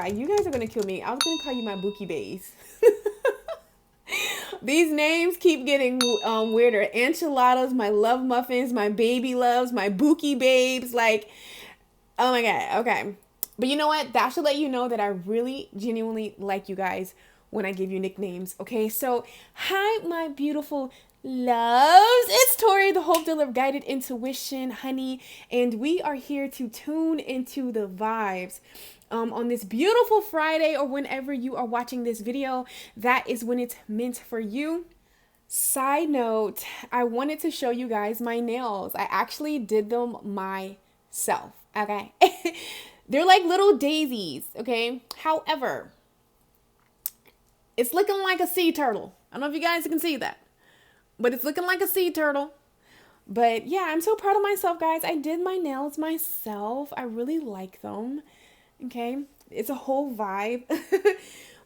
God, you guys are gonna kill me. I was gonna call you my Bookie Bays. These names keep getting weirder. Enchiladas, my love muffins, my baby loves, my Bookie babes. Like, oh my God. Okay. But you know what? That should let you know that I really genuinely like you guys when I give you nicknames. Okay. So, hi, my beautiful loves. It's Tori, the Hope Dealer of Guided Intuition, honey. And we are here to tune into the vibes. On this beautiful Friday, or whenever you are watching this video, that is when it's meant for you. Side note, I wanted to show you guys my nails. I actually did them myself, okay? They're like little daisies, okay? However, it's looking like a sea turtle. I don't know if you guys can see that, but it's looking like a sea turtle. But yeah, I'm so proud of myself, guys. I did my nails myself. I really like them. Okay, it's a whole vibe.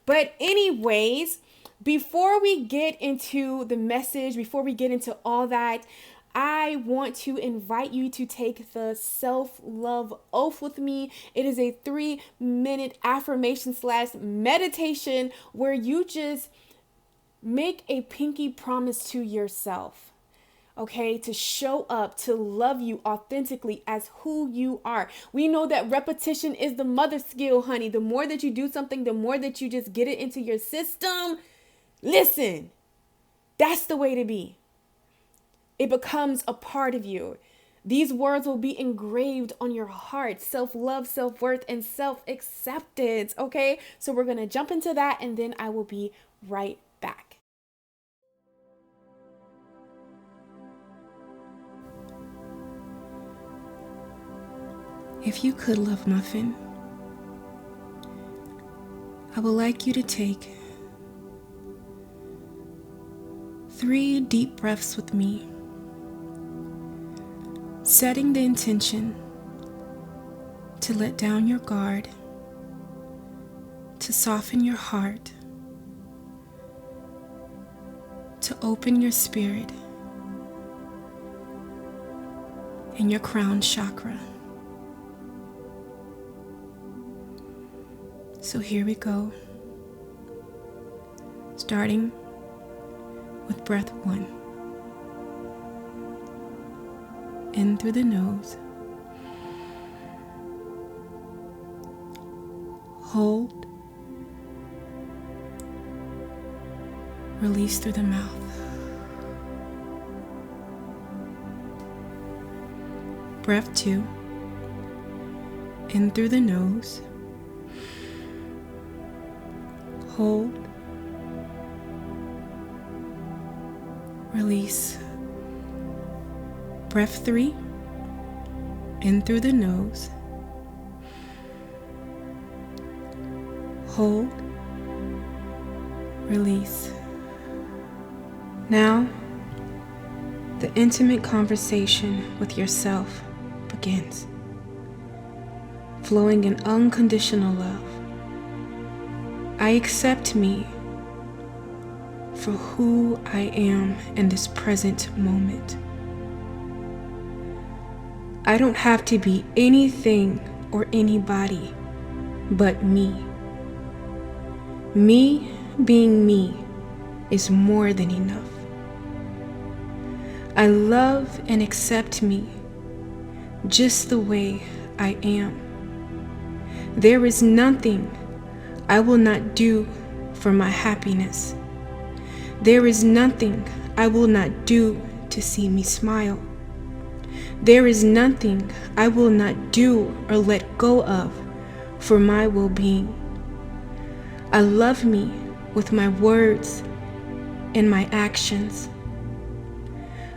But anyways, before we get into the message, before we get into all that, I want to invite you to take the self-love oath with me. It is a 3-minute affirmation / meditation where you just make a pinky promise to yourself. Okay, to show up, to love you authentically as who you are. We know that repetition is the mother skill, honey. The more that you do something, the more that you just get it into your system. Listen, that's the way to be. It becomes a part of you. These words will be engraved on your heart. Self-love, self-worth, and self-acceptance. Okay, so we're going to jump into that, and then I will be right back. If you could, love muffin, I would like you to take 3 deep breaths with me, setting the intention to let down your guard, to soften your heart, to open your spirit and your crown chakra. So here we go, starting with breath 1. In through the nose, hold, release through the mouth. Breath 2, in through the nose, hold, release. Breath 3, in through the nose, hold, release. Now, the intimate conversation with yourself begins, flowing in unconditional love. I accept me for who I am in this present moment. I don't have to be anything or anybody but me. Me being me is more than enough. I love and accept me just the way I am. There is nothing I will not do for my happiness. There is nothing I will not do to see me smile. There is nothing I will not do or let go of for my well-being. I love me with my words and my actions.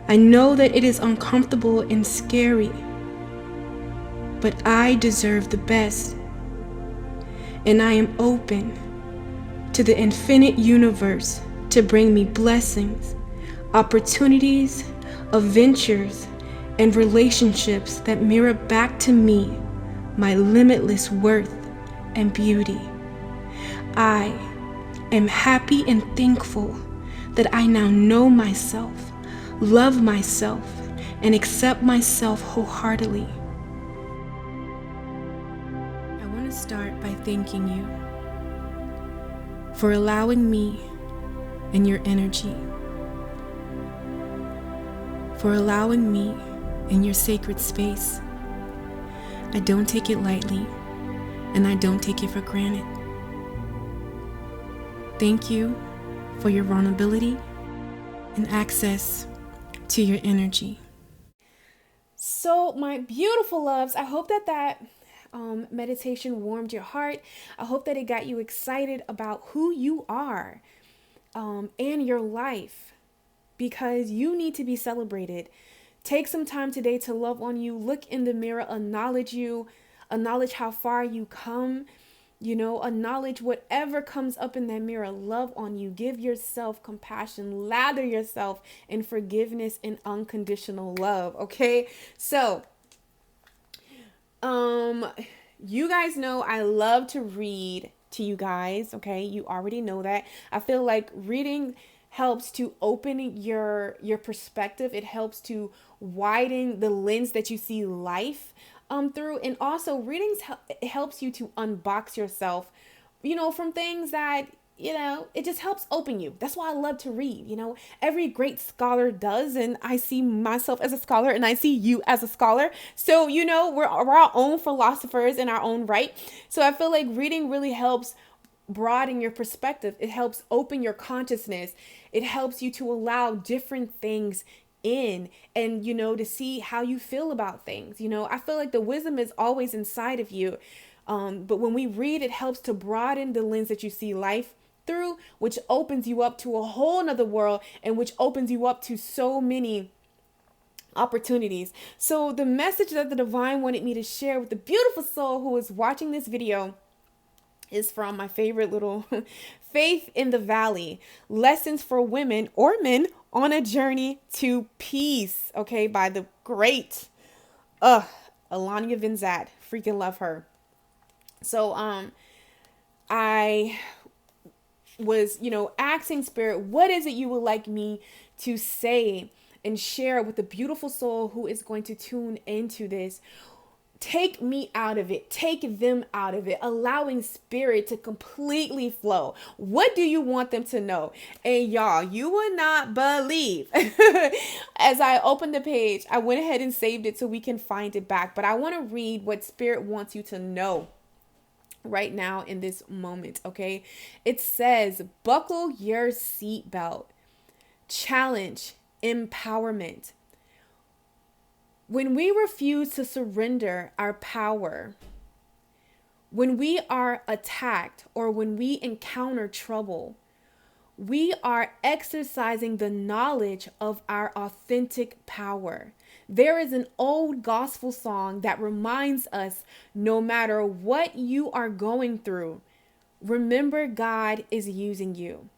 I know that it is uncomfortable and scary, but I deserve the best. And I am open to the infinite universe to bring me blessings, opportunities, adventures, and relationships that mirror back to me my limitless worth and beauty. I am happy and thankful that I now know myself, love myself, and accept myself wholeheartedly. start by thanking you for allowing me in your energy, for allowing me in your sacred space. I don't take it lightly, and I don't take it for granted. Thank you for your vulnerability and access to your energy. So, my beautiful loves, I hope that meditation warmed your heart. I hope that it got you excited about who you are and your life, because you need to be celebrated. Take some time today to love on you. Look in the mirror, acknowledge you, acknowledge how far you come, acknowledge whatever comes up in that mirror. Love on you. Give yourself compassion. Lather yourself in forgiveness and unconditional love. Okay? So, you guys know I love to read to you guys. Okay? You already know that. I feel like reading helps to open your perspective. It helps to widen the lens that you see life through. And also readings helps you to unbox yourself, from things that, it just helps open you. That's why I love to read. Every great scholar does. And I see myself as a scholar, and I see you as a scholar. So, we're our own philosophers in our own right. So I feel like reading really helps broaden your perspective. It helps open your consciousness. It helps you to allow different things in, and to see how you feel about things. I feel like the wisdom is always inside of you, but when we read, it helps to broaden the lens that you see life through, which opens you up to a whole nother world, and which opens you up to so many opportunities. So the message that the divine wanted me to share with the beautiful soul who is watching this video is from my favorite little Faith in the Valley, Lessons for Women or Men on a Journey to Peace, okay, by the great Alania Vinzat. Freaking love her. So I was, asking Spirit, what is it you would like me to say and share with the beautiful soul who is going to tune into this? Take me out of it. Take them out of it. Allowing Spirit to completely flow. What do you want them to know? And y'all, you would not believe. As I opened the page, I went ahead and saved it so we can find it back. But I want to read what Spirit wants you to know right now in this moment, okay? It says, buckle your seatbelt. Challenge, empowerment. When we refuse to surrender our power, when we are attacked or when we encounter trouble, we are exercising the knowledge of our authentic power. There is an old gospel song that reminds us, no matter what you are going through, remember God is using you.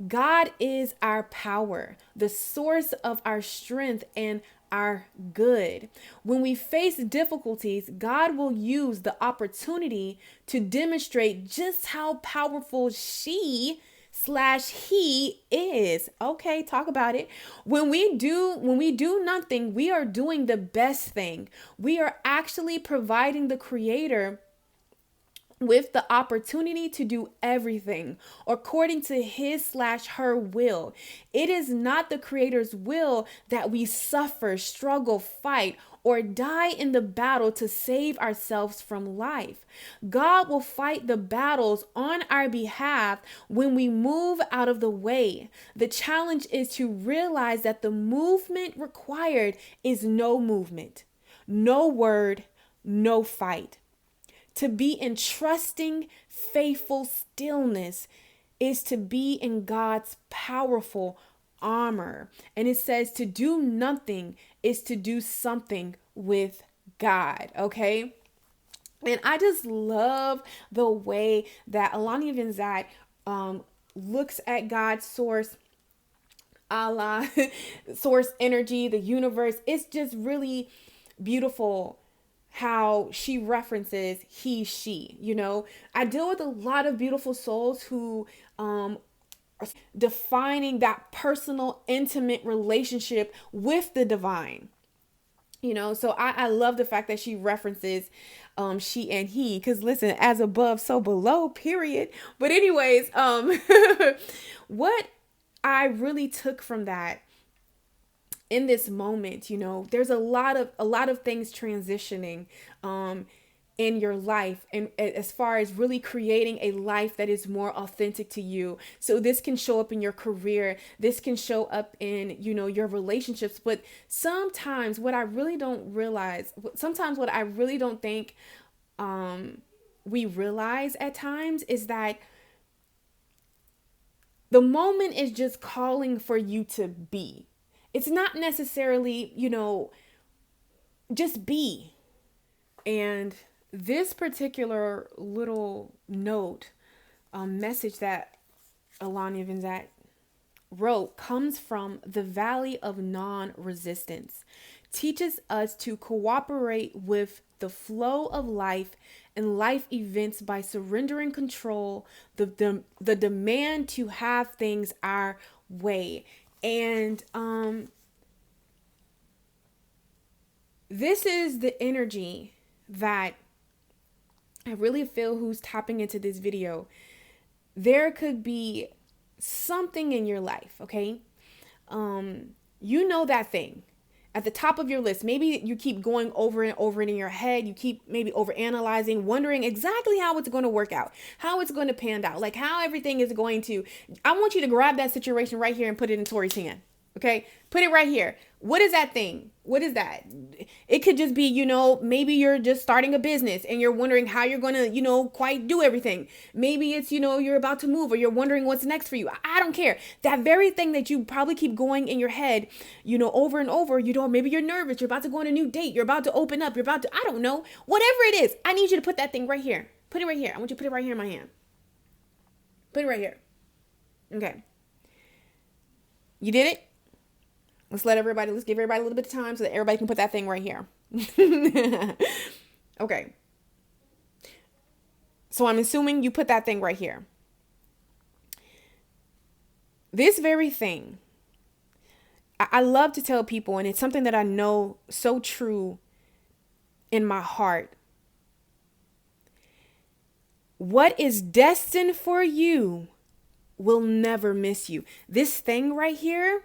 God is our power, the source of our strength and our good. When we face difficulties, God will use the opportunity to demonstrate just how powerful he is. Okay, talk about it. When we do nothing, we are doing the best thing. We are actually providing the Creator with the opportunity to do everything according to his/her will. It is not the Creator's will that we suffer, struggle, fight, or die in the battle to save ourselves from life. God will fight the battles on our behalf when we move out of the way. The challenge is to realize that the movement required is no movement, no word, no fight. To be in trusting, faithful stillness is to be in God's powerful armor. And it says to do nothing is to do something with God, okay? And I just love the way that Alania Vinzat looks at God's source, Allah, source energy, the universe. It's just really beautiful how she references he, she, I deal with a lot of beautiful souls who are defining that personal, intimate relationship with the divine. So I love the fact that she references she and he, because listen, as above so below, period. But anyways, what I really took from that in this moment, there's a lot of things transitioning in your life, and as far as really creating a life that is more authentic to you. So this can show up in your career, this can show up in your relationships. But sometimes what I really don't realize, sometimes what I really don't think we realize at times, is that the moment is just calling for you to be. It's not necessarily just be. And this particular little note, message that Alania Vinzat wrote, comes from the Valley of Non-Resistance. Teaches us to cooperate with the flow of life and life events by surrendering control, the demand to have things our way. And this is the energy that I really feel who's tapping into this video. There could be something in your life, okay? That thing at the top of your list. Maybe you keep going over and over it in your head. You keep maybe overanalyzing, wondering exactly how it's going to work out, how it's going to pan out, like how everything is going to. I want you to grab that situation right here and put it in Tori's hand. Okay, put it right here. What is that thing? What is that? It could just be, maybe you're just starting a business and you're wondering how you're going to, quite do everything. Maybe it's, you're about to move, or you're wondering what's next for you. I don't care. That very thing that you probably keep going in your head, over and over, maybe you're nervous. You're about to go on a new date. You're about to open up. I don't know, whatever it is. I need you to put that thing right here. Put it right here. I want you to put it right here in my hand. Put it right here. Okay. You did it? Let's give everybody a little bit of time so that everybody can put that thing right here. Okay. So I'm assuming you put that thing right here. This very thing, I love to tell people, and it's something that I know so true in my heart. What is destined for you will never miss you. This thing right here,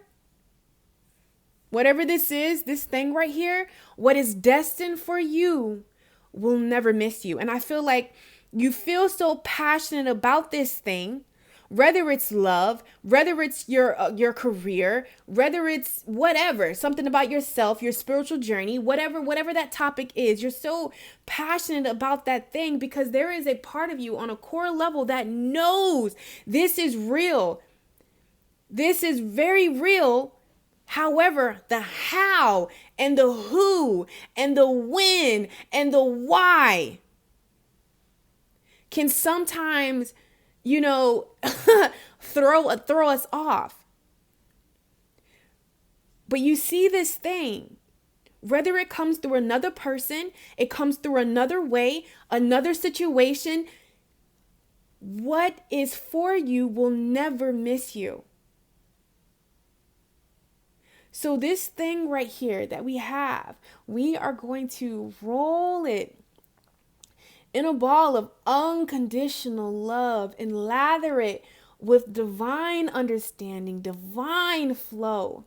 whatever this is, this thing right here, what is destined for you will never miss you. And I feel like you feel so passionate about this thing, whether it's love, whether it's your career, whether it's whatever, something about yourself, your spiritual journey, whatever that topic is. You're so passionate about that thing because there is a part of you on a core level that knows this is real. This is very real. However, the how and the who and the when and the why can sometimes, throw us off. But you see this thing, whether it comes through another person, it comes through another way, another situation, what is for you will never miss you. So this thing right here that we have, we are going to roll it in a ball of unconditional love and lather it with divine understanding, divine flow,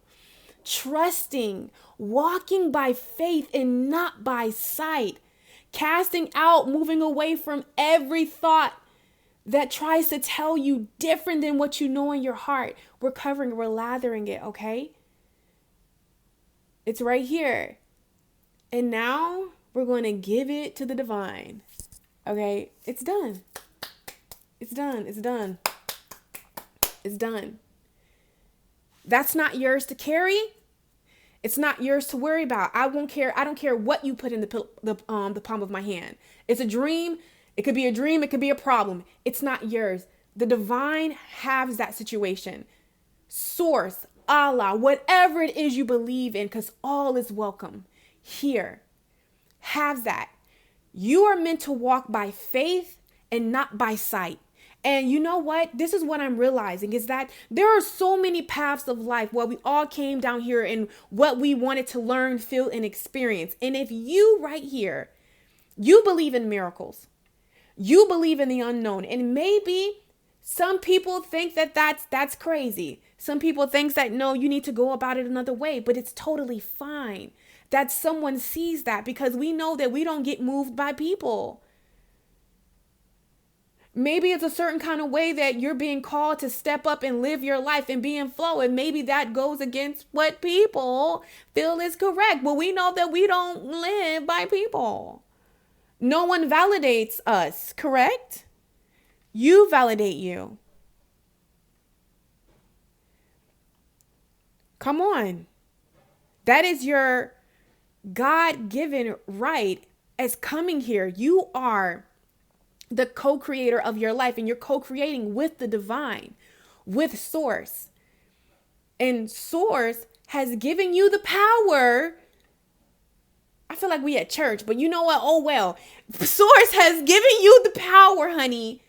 trusting, walking by faith and not by sight, casting out, moving away from every thought that tries to tell you different than what you know in your heart. We're lathering it, okay? It's right here. And now we're going to give it to the divine. Okay? It's done. It's done. It's done. It's done. That's not yours to carry. It's not yours to worry about. I won't care. I don't care what you put in the palm of my hand. It's a dream. It could be a dream. It could be a problem. It's not yours. The divine has that situation. Source, Allah, whatever it is you believe in, because all is welcome here. Have that. You are meant to walk by faith and not by sight. And you know what? This is what I'm realizing is that there are so many paths of life where we all came down here and what we wanted to learn, feel, and experience. And if you right here, you believe in miracles, you believe in the unknown, and maybe some people think that that's crazy. Some people think that no, you need to go about it another way, but it's totally fine that someone sees that, because we know that we don't get moved by people. Maybe it's a certain kind of way that you're being called to step up and live your life and be in flow. And maybe that goes against what people feel is correct. But we know that we don't live by people. No one validates us, correct? You validate you. Come on. That is your God-given right as coming here. You are the co-creator of your life, and you're co-creating with the divine, with source. And source has given you the power. I feel like we at church, but you know what? Oh, well, source has given you the power, honey,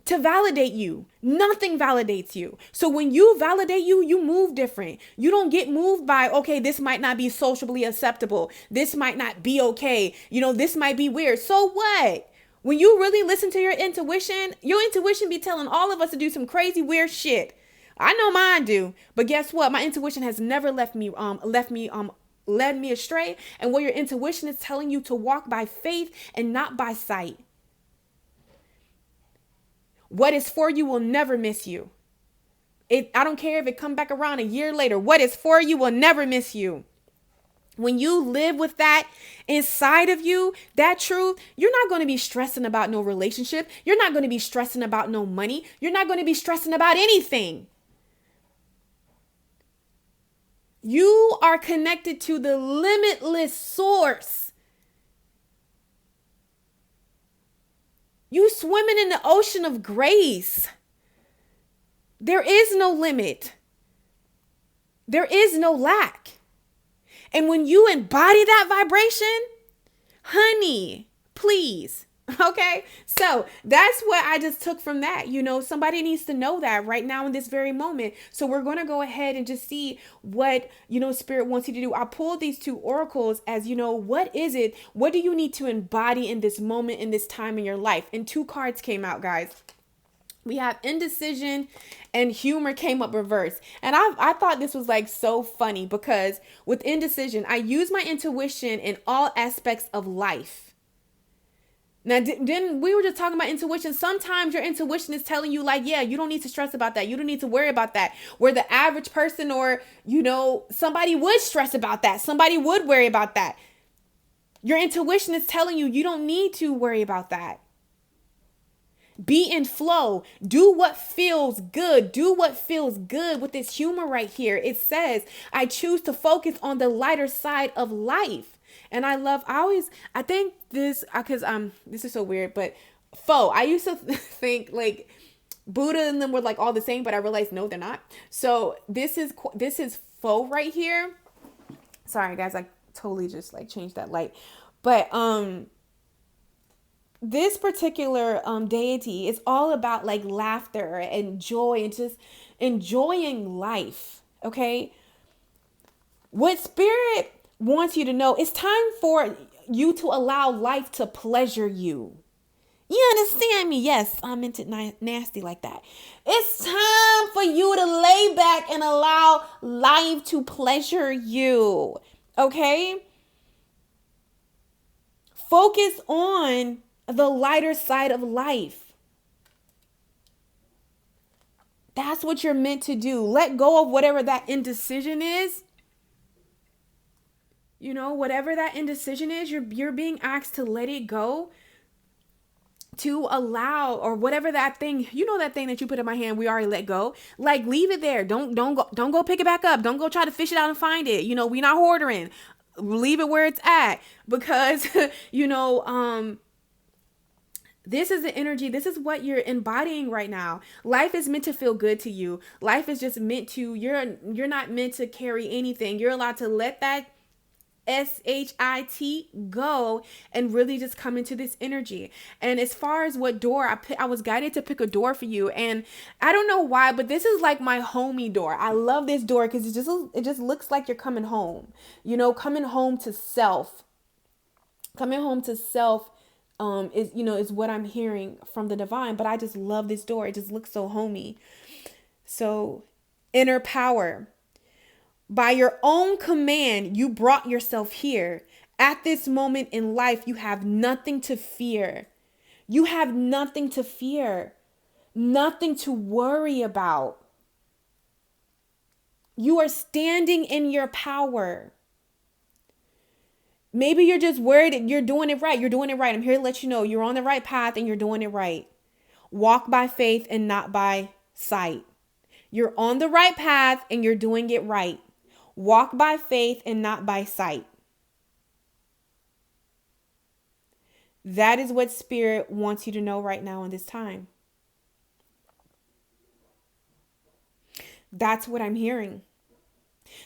to validate you. Nothing validates you. So when you validate you, you move different. You don't get moved by, okay, this might not be socially acceptable. This might not be okay. This might be weird. So what? When you really listen to your intuition be telling all of us to do some crazy, weird shit. I know mine do. But guess what? My intuition has never led me astray. And what your intuition is telling you to walk by faith and not by sight. What is for you will never miss you. I don't care if it come back around a year later. What is for you will never miss you. When you live with that inside of you, that truth, you're not going to be stressing about no relationship. You're not going to be stressing about no money. You're not going to be stressing about anything. You are connected to the limitless source. You swimming in the ocean of grace. There is no limit. There is no lack. And when you embody that vibration, honey, please. Okay. So that's what I just took from that. Somebody needs to know that right now in this very moment. So we're going to go ahead and just see what, Spirit wants you to do. I pulled these two oracles as, what is it? What do you need to embody in this moment, in this time in your life? And two cards came out, guys. We have indecision and humor came up reverse. And I thought this was like so funny because with indecision, I use my intuition in all aspects of life. Now, then we were just talking about intuition. Sometimes your intuition is telling you like, yeah, you don't need to stress about that. You don't need to worry about that. Where the average person or, somebody would stress about that. Somebody would worry about that. Your intuition is telling you, you don't need to worry about that. Be in flow. Do what feels good. Do what feels good with this humor right here. It says, I choose to focus on the lighter side of life. And I think this, because this is so weird, but I used to think like Buddha and them were like all the same, but I realized no, they're not. So this is faux right here. Sorry guys, I totally just like changed that light. But this particular deity is all about like laughter and joy and just enjoying life. Okay. What Spirit wants you to know, it's time for you to allow life to pleasure you. You understand me? Yes, I meant it nasty like that. It's time for you to lay back and allow life to pleasure you. Okay? Focus on the lighter side of life. That's what you're meant to do. Let go of whatever that indecision is. Whatever that indecision is, you're being asked to let it go, to allow, or whatever that thing, that thing that you put in my hand, we already let go. Like, leave it there. Don't go pick it back up. Don't go try to fish it out and find it. We not hoarding. Leave it where it's at, because, this is the energy. This is what you're embodying right now. Life is meant to feel good to you. Life is just meant to, you're not meant to carry anything. You're allowed to let that SHIT, go, and really just come into this energy. And as far as what door I was guided to pick a door for you, and I don't know why, but this is like my homey door. I love this door because it just looks like you're coming home. You know, coming home to self. Coming home to self is what I'm hearing from the divine. But I just love this door. It just looks so homey. So, inner power. By your own command, you brought yourself here. At this moment in life, you have nothing to fear. You have nothing to fear, nothing to worry about. You are standing in your power. Maybe you're just worried that you're doing it right. You're doing it right. I'm here to let you know you're on the right path and you're doing it right. Walk by faith and not by sight. You're on the right path and you're doing it right. Walk by faith and not by sight. That is what Spirit wants you to know right now in this time. That's what I'm hearing.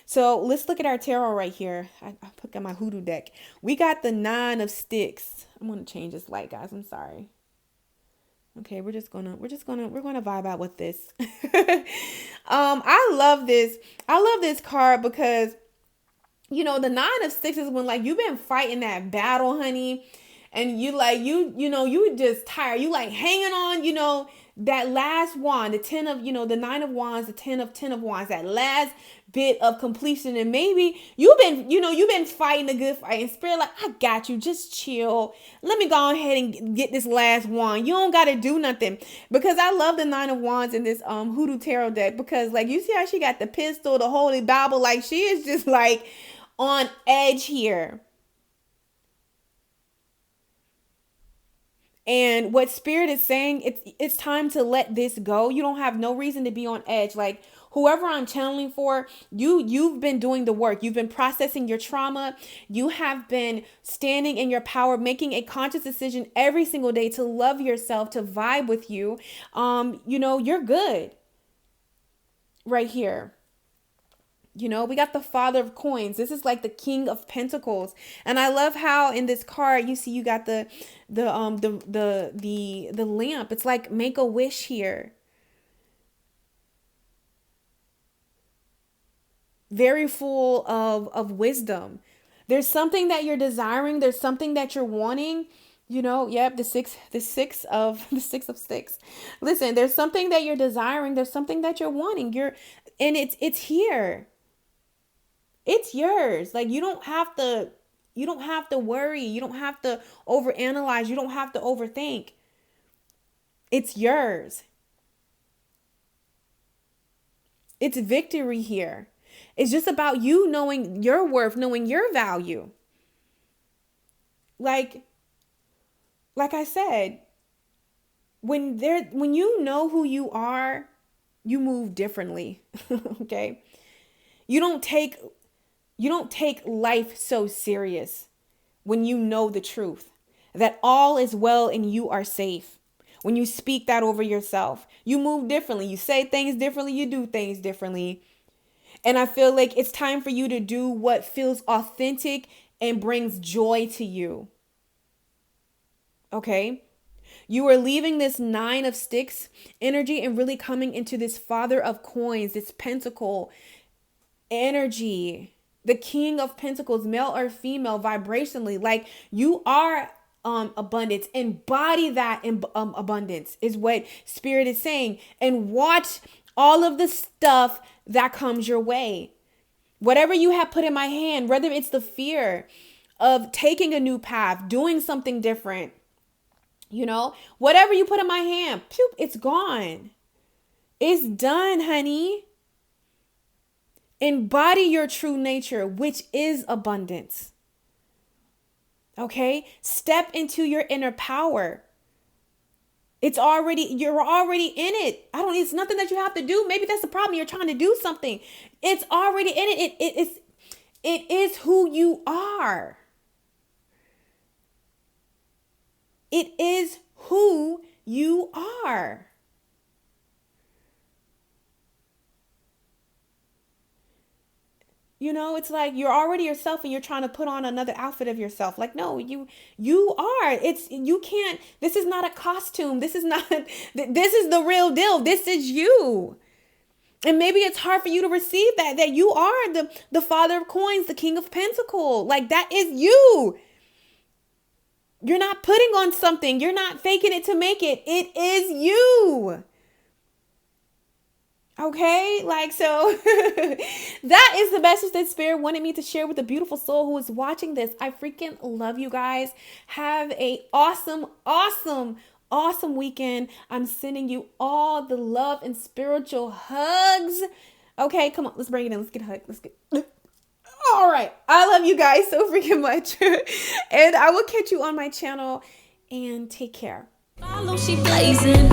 So let's look at our tarot right here. I put on my hoodoo deck. We got the 9 of Sticks. I'm going to change this light, guys. I'm sorry. Okay, we're gonna vibe out with this. I love this. I love this card because, you know, the 9 of Sticks is when like you've been fighting that battle, honey, and you just tired. You like hanging on, that last wand, the 10 of, the 9 of Wands, the 10 of Wands, that last bit of completion. And maybe you've been fighting a good fight, and Spirit like, I got you, just chill. Let me go ahead and get this last wand. You don't got to do nothing. Because I love the 9 of Wands in this Hoodoo Tarot deck, because like, you see how she got the pistol, the Holy Bible, like she is just like on edge here. And what Spirit is saying, it's time to let this go. You don't have no reason to be on edge. Like whoever I'm channeling for, you've been doing the work. You've been processing your trauma. You have been standing in your power, making a conscious decision every single day to love yourself, to vibe with you. You're good right here. We got the Father of Coins. This is like the King of Pentacles. And I love how in this card, you see, you got the lamp. It's like make a wish here. Very full of wisdom. There's something that you're desiring. There's something that you're wanting. The six of sticks. Listen, there's something that you're desiring. There's something that you're wanting. And it's here. It's yours. Like you don't have to worry. You don't have to overanalyze. You don't have to overthink. It's yours. It's victory here. It's just about you knowing your worth, knowing your value. Like I said, when you know who you are, you move differently. Okay? You don't take life so serious when you know the truth, that all is well and you are safe. When you speak that over yourself, you move differently. You say things differently. You do things differently. And I feel like it's time for you to do what feels authentic and brings joy to you. Okay? You are leaving this 9 of Sticks energy and really coming into this Father of Coins, this Pentacle energy. The King of Pentacles, male or female, vibrationally, like you are abundance. Embody that abundance is what Spirit is saying. And watch all of the stuff that comes your way. Whatever you have put in my hand, whether it's the fear of taking a new path, doing something different, whatever you put in my hand, it's gone. It's done, honey. Embody your true nature, which is abundance. Okay? Step into your inner power. You're already in it. It's nothing that you have to do. Maybe that's the problem. You're trying to do something. It's already in it. It is who you are. It is who you are. You know, it's like you're already yourself and you're trying to put on another outfit of yourself. Like, no, you are. You can't, this is not a costume. This is not, this is the real deal. This is you. And maybe it's hard for you to receive that you are the father of coins, the king of pentacles. Like, that is you. You're not putting on something. You're not faking it to make it. It is you. Okay, like, so that is the message that Spirit wanted me to share with the beautiful soul who is watching this. I freaking love you guys. Have a awesome, awesome, awesome weekend. I'm sending you all the love and spiritual hugs. Okay, come on, let's bring it in. Let's get a hug. Let's get. All right, I love you guys so freaking much, and I will catch you on my channel. And take care. Follow, she blazing.